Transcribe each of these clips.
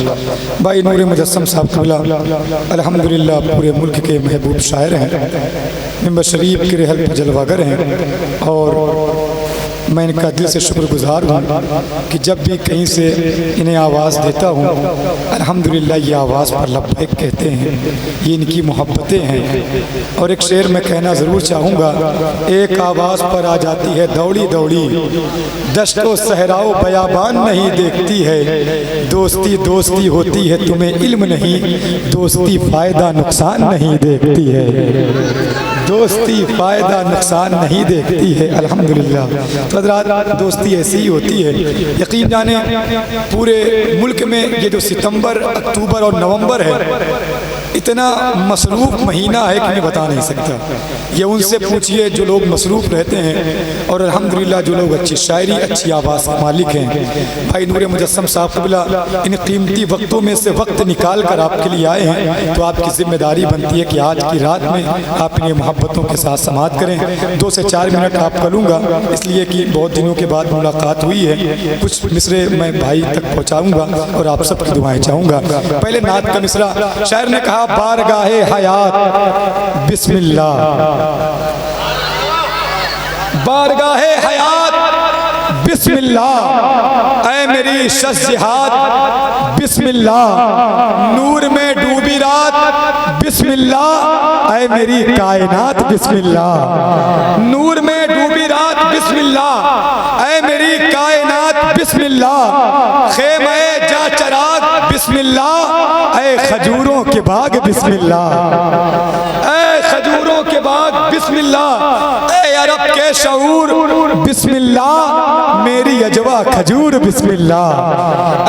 भाई नूर मुजस्सम साहब कबला अल्हम्दुलिल्लाह पूरे मुल्क के महबूब शायर हैं, मिंबर शरीफ के रहल जलवागर हैं और मैं इनका दिल से शुक्रगुजार हूँ कि जब भी कहीं से इन्हें आवाज़ देता हूँ अल्हम्दुलिल्लाह ये आवाज़ पर लब्बैक कहते हैं। ये इनकी मोहब्बतें हैं। और एक शेर मैं कहना ज़रूर चाहूँगा, एक आवाज़ पर आ जाती है दौड़ी दौड़ी, दश्तो सहराओ बयाबान नहीं देखती है। दोस्ती दोस्ती होती है तुम्हें इल्म नहीं, दोस्ती फ़ायदा नुकसान नहीं देखती है। दोस्ती फ़ायदा नुकसान नहीं देखती है। अल्हम्दुलिल्लाह तो हज़रात दोस्ती ऐसी ही होती है। यकीन जाने पूरे मुल्क में ये जो सितंबर, अक्टूबर और नवंबर है इतना मसरूफ़ महीना है कि मैं बता नहीं सकता। ये उनसे पूछिए जो लोग मसरूफ़ रहते हैं और अल्हम्दुलिल्लाह जो लोग अच्छी शायरी अच्छी आवाज़ के मालिक हैं। भाई नूर मुजस्सम साहब क़िबला इन कीमती वक्तों में से वक्त निकाल कर आपके लिए आए हैं तो आपकी ज़िम्मेदारी बनती है कि आज की रात में आप इन्हें मोहब्बतों के साथ समात करें। 2 से 4 मिनट आपका लूँगा इसलिए कि बहुत दिनों के बाद मुलाकात हुई है। कुछ मिसरे मैं भाई तक पहुँचाऊँगा और आप सबकी दुआएँ चाहूँगा। पहले नात का मिसरा शायर ने कहा, बारगाहे हयात बिस्मिल्लाह, बारगाहे हयात बिस्मिल्लाह, ऐ मेरी शज़ जिहाद बिस्मिल्लाह, नूर में डूबी रात बिस्मिल्लाह, ऐ मेरी कायनात बिस्मिल्लाह, नूर में डूबी रात बिस्मिल्लाह, ऐ मेरी कायनात बिस्मिल्लाह, खेमे जा चराग बिस्मिल्लाह, ऐ खजूरों के बाग बिस्मिल्लाह, ऐ खजूरों के बाग बिस्मिल्लाह, ऐ अरब के शऊर बिस्मिल्लाह, मेरी अजवा खजूर बिस्मिल्लाह,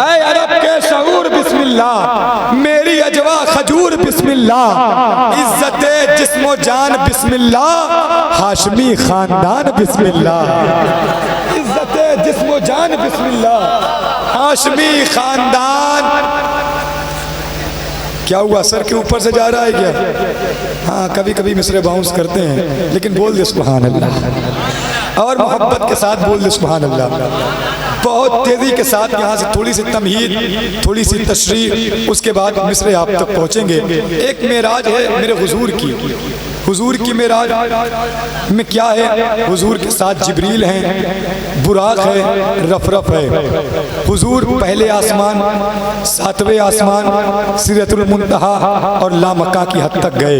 ऐ अरब के शऊर बिस्मिल्लाह, मेरी अजवा खजूर बिस्मिल्लाह, इज्जते जिस्मो जान बिस्मिल्लाह, हाशमी खानदान बिस्मिल्लाह, इज्जते जिस्मो जान बिस्मिल्लाह, हाशमी खानदान। क्या हुआ, सर के ऊपर से जा रहा है क्या? हाँ, कभी कभी मिसरे बाउंस करते हैं लेकिन बोल दे सुभान अल्लाह और मोहब्बत के साथ बोल दे सुभान अल्लाह। बहुत तेज़ी के साथ यहाँ से थोड़ी सी तमहीद, थोड़ी सी तशरीह, उसके बाद मिसरे आप तक पहुँचेंगे। एक मेराज है मेरे हुजूर की, हुजूर की मेराज में क्या है, हुजूर के साथ जिब्रील हैं, बुराक है, रफ है। हुजूर पहले आसमान, 7वें आसमान, सिदरतुल मुंतहा और लामका की हद तक गए।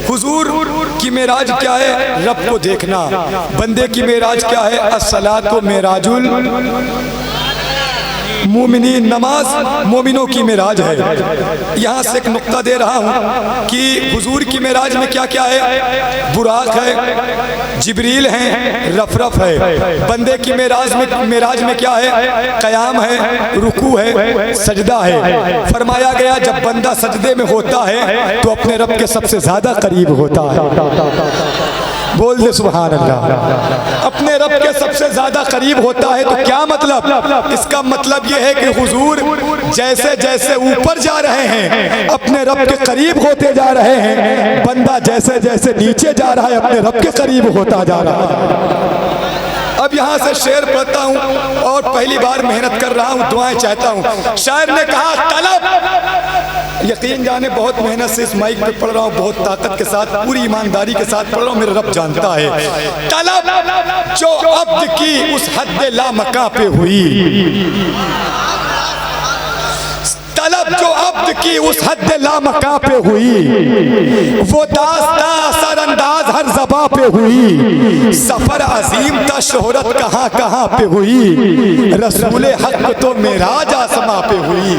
हुजूर की मेराज क्या है, रब को देखना। बंदे की मेराज क्या है, अस्सलातु मेराजुल मोमिनीन, नमाज मोमिनों की मेराज है। यहाँ से एक नुक्ता दे रहा हूँ कि हुजूर की मेराज में क्या क्या है, बुराक है, जिब्रील हैं, रफ है। बंदे की मेराज में क्या है, क़याम है, रुकू है, सजदा है। फरमाया गया जब बंदा सजदे में होता है तो अपने रब के सबसे ज़्यादा करीब होता है। बोल दे सुभान अल्लाह। अपने रब के सबसे ज्यादा करीब होता है तो क्या मतलब, इसका मतलब यह है कि हुजूर जैसे जैसे ऊपर जा रहे हैं अपने रब के करीब होते जा रहे हैं, बंदा जैसे जैसे नीचे जा रहा है अपने रब के करीब होता जा रहा है। अब यहाँ से शेर पढ़ता हूँ और पहली बार मेहनत कर रहा हूँ, दुआएं चाहता हूँ। शायर ने कहा तलब, यकीन जाने बहुत मेहनत से इस माइक पे पढ़ रहा हूँ, बहुत ताकत के साथ, पूरी ईमानदारी के साथ पढ़ रहा हूँ, मेरा रब जानता है। तलब जो अब्द की उस हद लामका पे हुई, तलब जो अब्द की उस हद लामका पे हुई, वो दास्ता सरअंदाज हर ज़बा पे हुई, सफर अजीम था शोहरत कहाँ कहाँ पे हुई, रसूले हक तो मेराज आसमां पे हुई।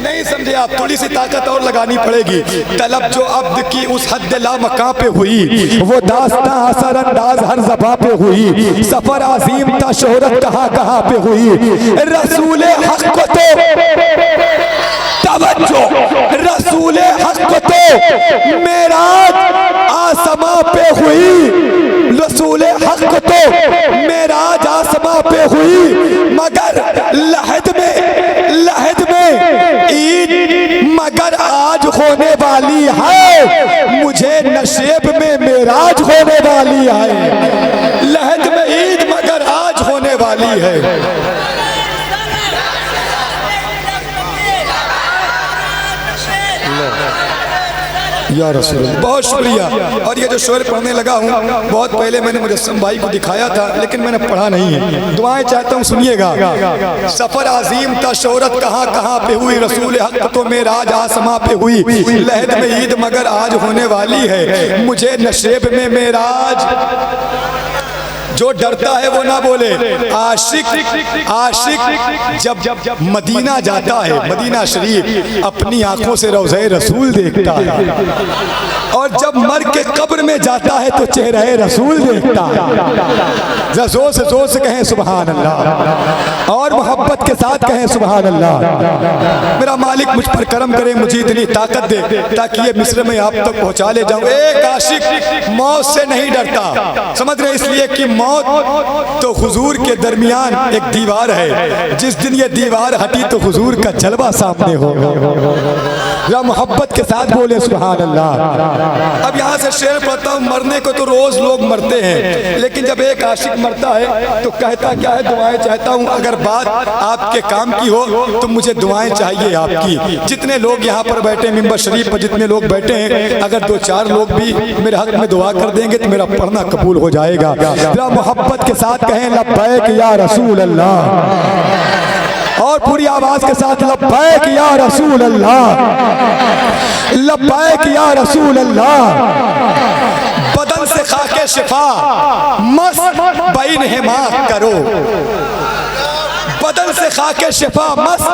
नहीं समझे आप, थोड़ी सी ताकत और लगानी पड़ेगी। तलब जो अब्द की उस हद लामका पे हुई, वो दास्तां असर अंदाज हर ज़बा पे हुई, सफर अजीम था शोहरत कहाँ कहाँ पे हुई, रसूले हक को तो तवज्जो, रसूले हक को तो मेराज आसमां पे हुई, रसूले हक को तो मेराज आसमां पे हुई, मगर लहद में ईद मगर आज होने वाली है, मुझे नशेब में मेराज होने वाली है। लहद में ईद मगर आज होने वाली है। या रसूल। बहुत शुक्रिया। और ये जो शेर पढ़ने लगा हूँ, बहुत पहले मैंने मुजस्सम भाई को दिखाया था, लेकिन मैंने पढ़ा नहीं है। दुआएं चाहता हूँ, सुनिएगा। सफर अजीम था, शोहरत कहाँ कहाँ पे हुई, रसूल हक तो मेराज आसमां पे हुई, लहद में ईद मगर आज होने वाली है, मुझे नशेब में मेराज। जो डरता है वो ना बोले। आशिक जब मदीना जाता है, मदीना शरीफ, अपनी आंखों से रोज़े रसूल देखता है, और जब मर के कब्र में जाता है तो चेहरे रसूल देखता है। जोर से कहें सुभान अल्लाह, और मोहब्बत के साथ कहें सुभान अल्लाह। मेरा मालिक मुझ पर करम करे, मुझे इतनी ताकत दे ताकि ये मिस्र में आप तक पहुंचा ले जाऊं। एक आशिक मौत से नहीं डरता, समझ रहे, इसलिए कि मौत तो हुजूर के दरमियान एक दीवार है, जिस दिन ये दीवार हटी तो हुजूर का जलवा सामने होगा। मोहब्बत के साथ बोले सुभान अल्लाह। अब यहाँ से शेर पढ़ता हूँ। मरने को तो रोज लोग मरते हैं, लेकिन जब एक आशिक मरता है तो कहता क्या है, दुआएं चाहता हूँ। अगर बात आपके काम की हो तो मुझे दुआएं चाहिए आपकी। जितने लोग यहाँ पर बैठे, मिंबर शरीफ पर जितने लोग बैठे हैं, अगर 2-4 लोग भी मेरे हक में दुआ कर देंगे तो मेरा पढ़ना कबूल हो जाएगा। मोहब्बत के साथ कहें लब्बैक या रसूल अल्लाह, और पूरी आवाज के साथ लब्बैक या रसूल अल्लाह, लब्बैक या रसूल अल्लाह। बदन से खाके शिफा मस्त बैन हिमा करो, बदन से खाके शिफा मस्त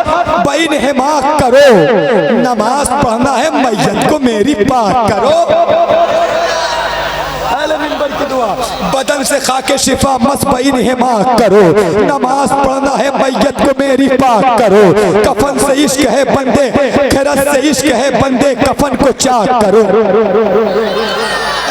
बैन हिमा करो, नमाज पढ़ना है मैयत को मेरी पाक करो। बदन से खाके शिफा मसबईन हिमा करो, नमाज पढ़ना है मैयत को मेरी पाक करो, कफन से इश्क है बंदे, खिरत से इश्क है बंदे, कफन को चाक करो।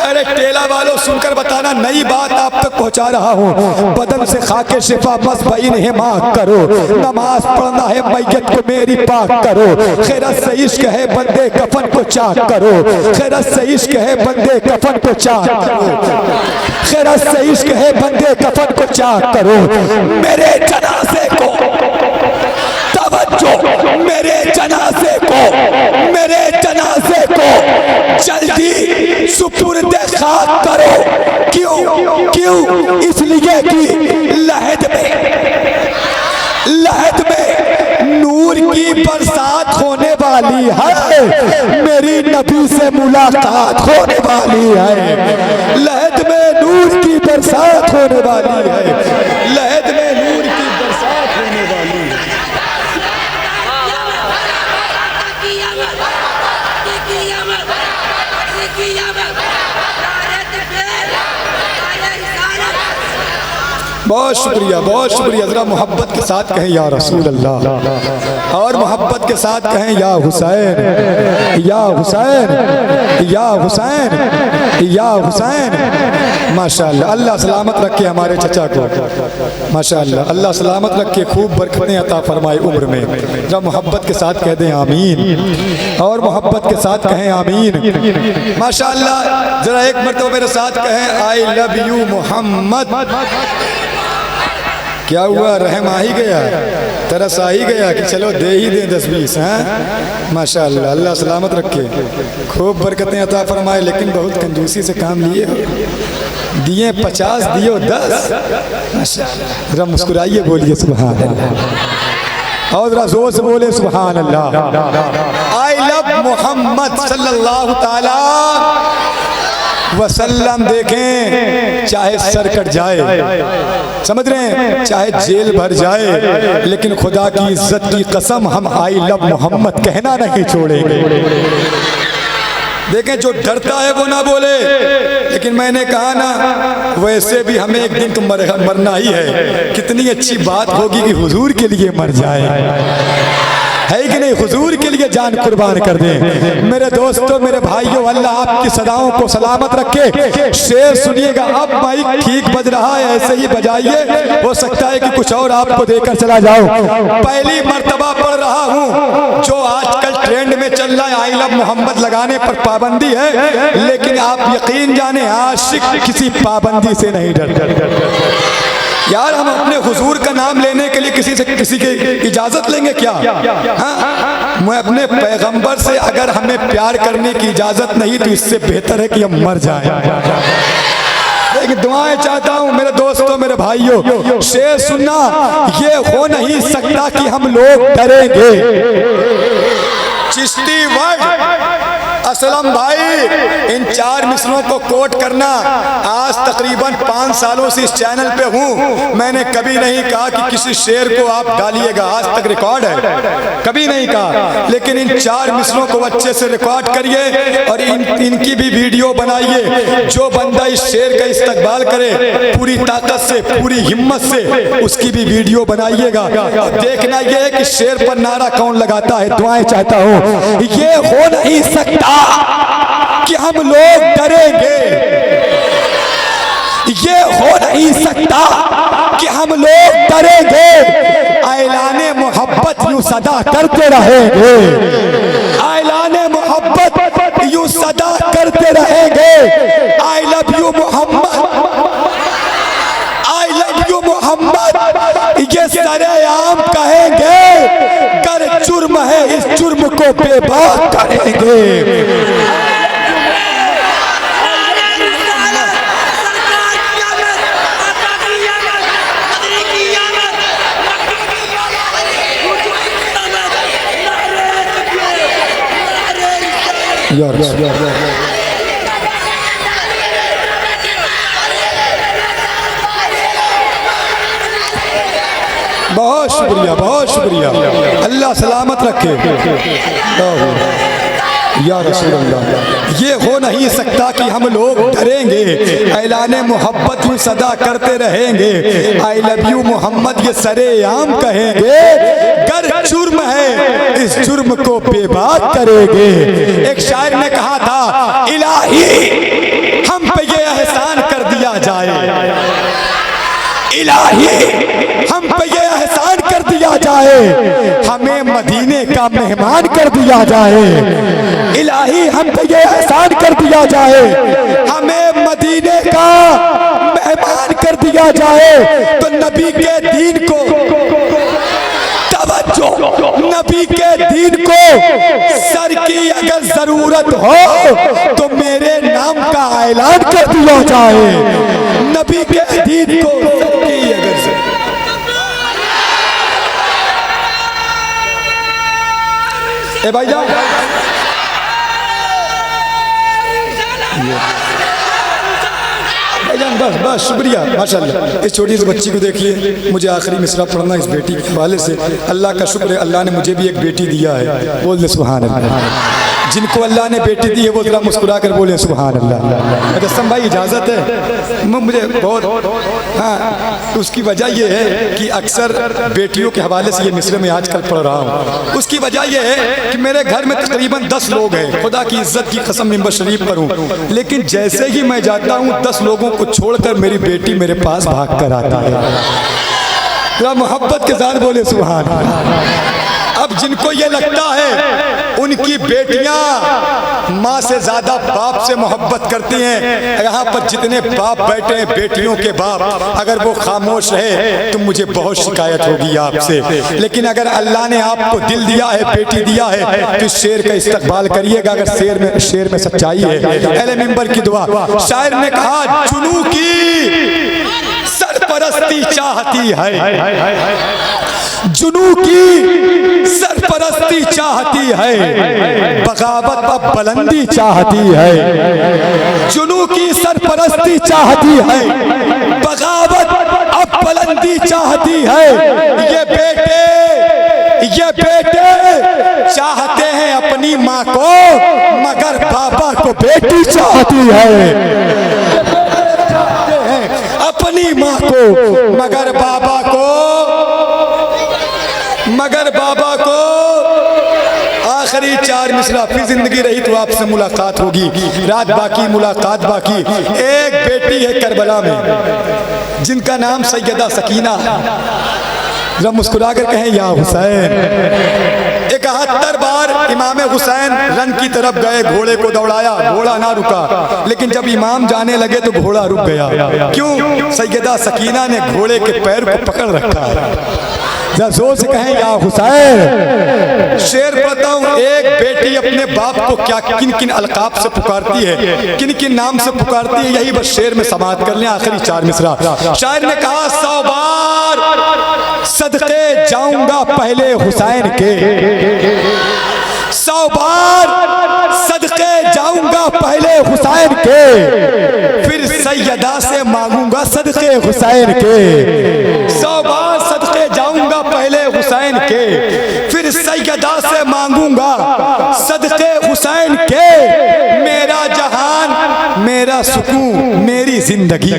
अरे टेला वालों सुनकर बताना, नई बात आप तक पहुंचा रहा हूँ। बदन से खाके शिफा मसबईन हिमा करो, नमाज पढ़ना है मैयत को मेरी पाक करो, खिरत से इश्क है बंदे, कफन को चाक करो, खिरत से इश्क है बंदे, कफन को चाक करो, खिरत से इश्क है बंदे, कफन को चाक करो। मेरे जनाजे को तवज्जो, मेरे जनाजे को, मेरे जनाजे को जल्दी सुपुर्द खाक करो। क्यों? इसलिए कि लहद में नूर की बरसात होने वाली है, मेरी नबी से मुलाकात होने वाली है। लहद में नूर की बरसात होने वाली है, लहद में नूर की बरसात होने वाली है। बहुत शुक्रिया, बहुत शुक्रिया। जरा मोहब्बत के साथ कहें या रसूल अल्लाह, और मोहब्बत के साथ कहें या हुसैन, या हुसैन, या हुसैन, या हुसैन। माशाअल्लाह, अल्लाह सलामत रखे हमारे चचा को, माशाअल्लाह, अल्लाह सलामत रखे, खूब बरकतें अता फरमाए उम्र में। जरा मोहब्बत के साथ कह दें आमीन, और मोहब्बत के साथ कहें आमीन। माशाअल्लाह, जरा एक मरतबा मेरे साथ कहें आई लव यू मोहम्मद। क्या हुआ, रहम आ ही गया, तरस आ ही गया कि चलो दे ही दें 10-20। हैं माशाअल्लाह, अल्लाह सलामत रखे, खूब बरकतें अता फरमाए। लेकिन बहुत कंजूसी से काम लिए, दिए 50 दियो 10। माशाअल्लाह, जरा मुस्कुराइए, बोलिए सुभान अल्लाह, और जरा जोर से बोले सुभान अल्लाह। आई लव मोहम्मद सल्लल्लाहु ताला वसल्लम। देखें, चाहे सर कट जाए, समझ रहे हैं, चाहे जेल भर जाए, लेकिन खुदा की इज्जत की कसम हम आई लव मोहम्मद कहना नहीं छोड़ेंगे। देखें, जो डरता है वो ना बोले, लेकिन मैंने कहा ना, वैसे भी हमें एक दिन तो मरना ही है। कितनी अच्छी बात होगी कि हुजूर के लिए मर जाए, है कि नहीं? हुजूर के लिए जान कुर्बान कर दें। मेरे दोस्तों, मेरे भाइयों, अल्लाह आपकी सदाओं को सलामत रखे। शेर सुनिएगा, अब माइक ठीक बज रहा है, ऐसे ही बजाइए, हो सकता है कि कुछ और आपको देकर चला जाऊं। पहली मर्तबा पढ़ रहा हूं, जो आजकल ट्रेंड में चल रहा है, आई लव मोहम्मद लगाने पर पाबंदी है, लेकिन आप यकीन जाने आशिक किसी पाबंदी से नहीं डरता। यार, हम अपने हुजूर का नाम लेने के लिए किसी की इजाजत लेंगे क्या? हाँ? मैं अपने पैगंबर से अगर हमें प्यार करने की इजाजत नहीं तो इससे बेहतर है कि हम मर जाएं। लेकिन दुआएं चाहता हूं मेरे दोस्तों, मेरे भाइयों, शेर सुनना, ये हो नहीं सकता कि हम लोग डरेंगे। चिश्ती वर्ड असलम भाई, इन 4 मिसलों को कोट करना, आज तकरीबन 5 सालों से इस चैनल पे हूँ। मैंने कभी नहीं कहा कि किसी शेर को आप गालिएगा, आज तक रिकॉर्ड है, कभी नहीं कहा। लेकिन इन 4 मिसलों को अच्छे से रिकॉर्ड करिए और इनकी भी वीडियो बनाइए। जो बंदा इस शेर का इस्तकबाल करे पूरी ताकत से, पूरी हिम्मत से, उसकी भी वीडियो बनाइएगा। और देखना यह है कि शेर पर नारा कौन लगाता है। दुआएं चाहता हूँ, ये हो नहीं सकता कि हम लोग डरेंगे, ये हो नहीं सकता कि हम लोग डरेंगे। ऐलाने मोहब्बत यूं सदा करते रहेंगे, ऐलाने मोहब्बत यूं सदा करते रहेंगे। I love you Mohammad, I love you Mohammad, ये सरेआम कहेंगे। कर जुर्म है इस जुर्म को बेबाक करेंगे। बहुत शुक्रिया, बहुत शुक्रिया, अल्लाह सलामत रखे या रसूल अल्लाह। ये हो नहीं सकता कि हम लोग डरेंगे, ऐलाने मोहब्बत यूं सदा करते रहेंगे। आई लव यू मोहम्मद ये सरेआम कहेंगे। गर जुर्म है इस जुर्म को बेबाक करेंगे। एक शायर ने कहा था, इलाही हम पे ये एहसान कर दिया जाए, इलाही हम पे ये एहसान कर दिया जाए, हमें मदीने का मेहमान कर दिया जाए। इलाही हम पे ये एहसान कर दिया जाए, हमें मदीने का मेहमान कर दिया जाए। तो नबी के दीन को तवज्जो, नबी के दीन को सर की अगर जरूरत हो तो मेरे नाम का ऐलान कर दिया जाए। नबी के दीन को सर की अगर से ए भाईजान, बस बस शुक्रिया माशाल्लाह। इस छोटी सी बच्ची को देखिए, मुझे आखिरी मिसरा पढ़ना इस बेटी के हवाले से। अल्लाह का शुक्र है, अल्लाह ने मुझे भी एक बेटी दिया है। बोल दे सुभान अल्लाह। जिनको अल्लाह ने बेटी दी है वो जरा मुस्कुरा कर बोले सुभान अल्लाह। मुजस्सम भाई इजाज़त है, मुझे बहुत हाँ, उसकी वजह ये है कि अक्सर बेटियों के हवाले से ये मिसरे में आजकल पढ़ रहा हूँ। उसकी वजह ये है कि मेरे घर में तकरीबन 10 लोग हैं, खुदा की इज्जत की कसम मिंबर शरीफ पर हूँ। लेकिन जैसे ही मैं जाता हूँ 10 लोगों को छोड़कर मेरी बेटी मेरे पास भाग कर आता है। मोहब्बत के साथ बोले सुभान अल्लाह। अब जिनको ये लगता है उनकी बेटियां माँ से ज्यादा बाप से मोहब्बत करती हैं, यहाँ पर जितने बाप बैठे हैं बेटियों के बाप, अगर वो खामोश रहे तो मुझे बहुत शिकायत होगी आपसे। लेकिन अगर अल्लाह ने आपको दिल दिया है, बेटी दिया है, तो शेर का इस्तकबाल करिएगा। अगर शेर में सच्चाई है, अहले मिंबर की दुआ। शायर ने कहा, जुनू की सरपरस्ती चाहती है, जुनू की सरपरस्ती चाहती है, बगावत अब बुलंदी चाहती है। जुनू की सरपरस्ती चाहती है, बगावत अब बुलंदी चाहती है। ये बेटे चाहते हैं अपनी माँ को, मगर बाबा को बेटी चाहती है। अपनी माँ को मगर बाबा को आखिरी 4 मिसरा। फिर जिंदगी रही तो आपसे मुलाकात होगी, रात बाकी मुलाकात बाकी। एक बेटी है करबला में जिनका नाम सैयदा सकीना। जरा मुस्कुरा कर कहें या हुसैन। 71 बार इमाम हुसैन रन की तरफ गए, घोड़े को दौड़ाया, घोड़ा ना रुका। लेकिन जब इमाम जाने लगे तो घोड़ा रुक गया। क्यों? सैयदा सकीना ने घोड़े के पैर को पकड़ रखा है। जरा जोर से कहें या हुसैन। शेर पढ़ता हूँ। एक बेटी अपने बाप को क्या किन किन अलकाब से पुकारती है, किन किन नाम से पुकारती है, यही बस शेर में समाप्त कर लें। आखिरी 4 मिसरा। शायर ने कहा 100 बार सदके जाऊंगा पहले हुसैन के, 100 बार सदके जाऊंगा पहले हुसैन के, फिर सैयदा से मांगूंगा सदके हुसैन के। 100 बार सदके जाऊंगा पहले हुसैन के, फिर सैयदा से मांगूंगा सदके हुसैन के। मेरा जहान मेरा सुकून मेरी जिंदगी,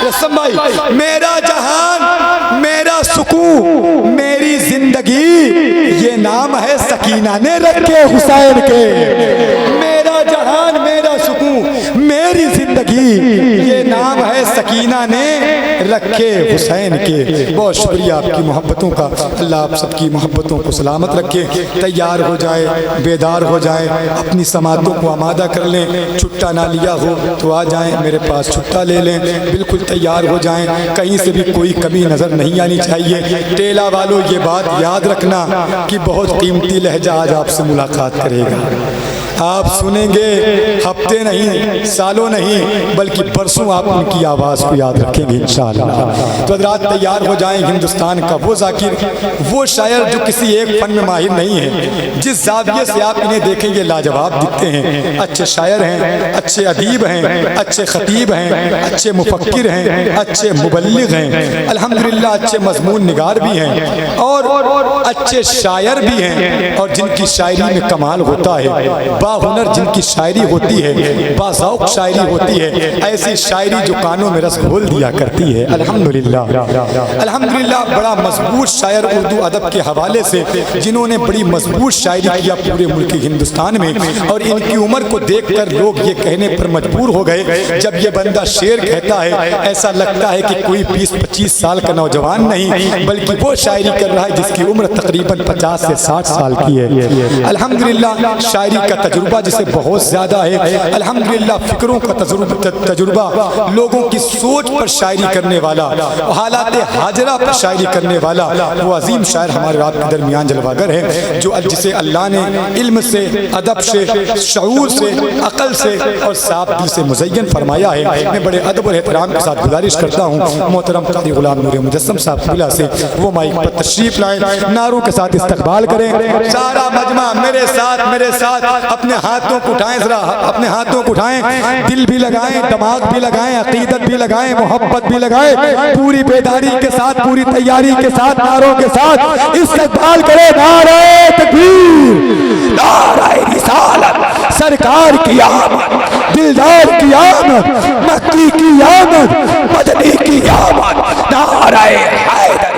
रसम भाई, मेरा जहान मेरा सुकून मेरी जिंदगी, ये नाम है सकीना ने रखे हुसैन के। मेरा जहान मेरा सुकून मेरी जिंदगी, ये नाम है सकीना ने रखे हुसैन के। बहुत शुक्रिया आपकी मोहब्बतों का। अल्लाह आप सबकी मोहब्बतों को सलामत रखे। तैयार हो जाए, बेदार हो जाए, अपनी समातों को आमादा कर लें। छुट्टा ना लिया हो तो आ जाएं, मेरे पास छुट्टा ले लें। बिल्कुल तैयार हो जाएं, कहीं से भी कोई कमी नज़र नहीं आनी चाहिए। टेला वालों ये बात याद रखना कि बहुत कीमती लहजा आज आपसे मुलाकात करेगा। आप सुनेंगे हफ्ते नहीं, सालों नहीं, बल्कि बरसों आप उनकी आवाज़ को याद रखेंगे इंशाअल्लाह। तो हज़रात तैयार हो जाएं। हिंदुस्तान का वो जाकिर, वो शायर जो किसी एक फन में माहिर नहीं है, जिस जाविये से आप इन्हें देखेंगे लाजवाब दिखते हैं। अच्छे शायर हैं, अच्छे अदीब हैं, अच्छे खतीब हैं, अच्छे मुफक्किर हैं, अच्छे मुबल्लिग हैं, अल्हम्दुलिल्लाह अच्छे मजमून निगार भी हैं और अच्छे शायर भी हैं, और जिनकी शायरी में कमाल होता है, बाहुनर जिनकी शायरी होती है, बाज़ौक़ शायरी होती है, ऐसी शायरी जो कानों में रस घोल दिया करती है। अल्हम्दुलिल्लाह अल्हम्दुलिल्लाह। बड़ा मजबूत शायर उर्दू अदब के हवाले से, जिन्होंने बड़ी मजबूत शायरी किया पूरे मुल्क हिंदुस्तान में। और इनकी उम्र को देखकर लोग ये कहने पर मजबूर हो गए, जब ये बंदा शेर कहता है ऐसा लगता है कि कोई 20-25 साल का नौजवान नहीं, बल्कि वो शायरी कर रहा है जिसकी उम्र तकरीबन 50 से 60 साल की है। अल्हम्दुलिल्लाह शायरी का तजुर्बा जिसे बहुत ज़्यादा है। अल्हम्दुलिल्लाह फ़िक्रों का तजुर्बा, लोगों की सोच पर शायरी करने वाला, हालात हाजरा पर शायरी करने वाला वो अजीम शायर हमारे आपके दरमियान जलवागर है, जो जिसे अल्लाह ने इल्म से, अदब से, शऊर से, अक़ल से और साफ दिल से मुज़य्यन फरमाया है। मैं बड़े अदब और एहतराम के साथ गुजारिश करता हूँ मोहतरम क़ादी ग़ुलाम नूर मुजस्सम साहब से वो माइक पर तशरीफ़ लाएं, नारों के साथ इस्तक़बाल करें। सारा मजमा मेरे साथ अपने हाथों को उठाएं, जरा अपने हाथों को उठाएं, दिल भी लगाएं, दिमाग भी लगाएं, अकीदत भी लगाएं, मोहब्बत भी लगाएं, पूरी बेदारी के साथ, पूरी तैयारी के साथ, नारों के साथ इस्तक़बाल करें। नारे तकबीर, नारे रिसालत, सरकार की आमद, दिलदार की आमद, मक्की की आमद, मदनी की आमद, नारे हैदर।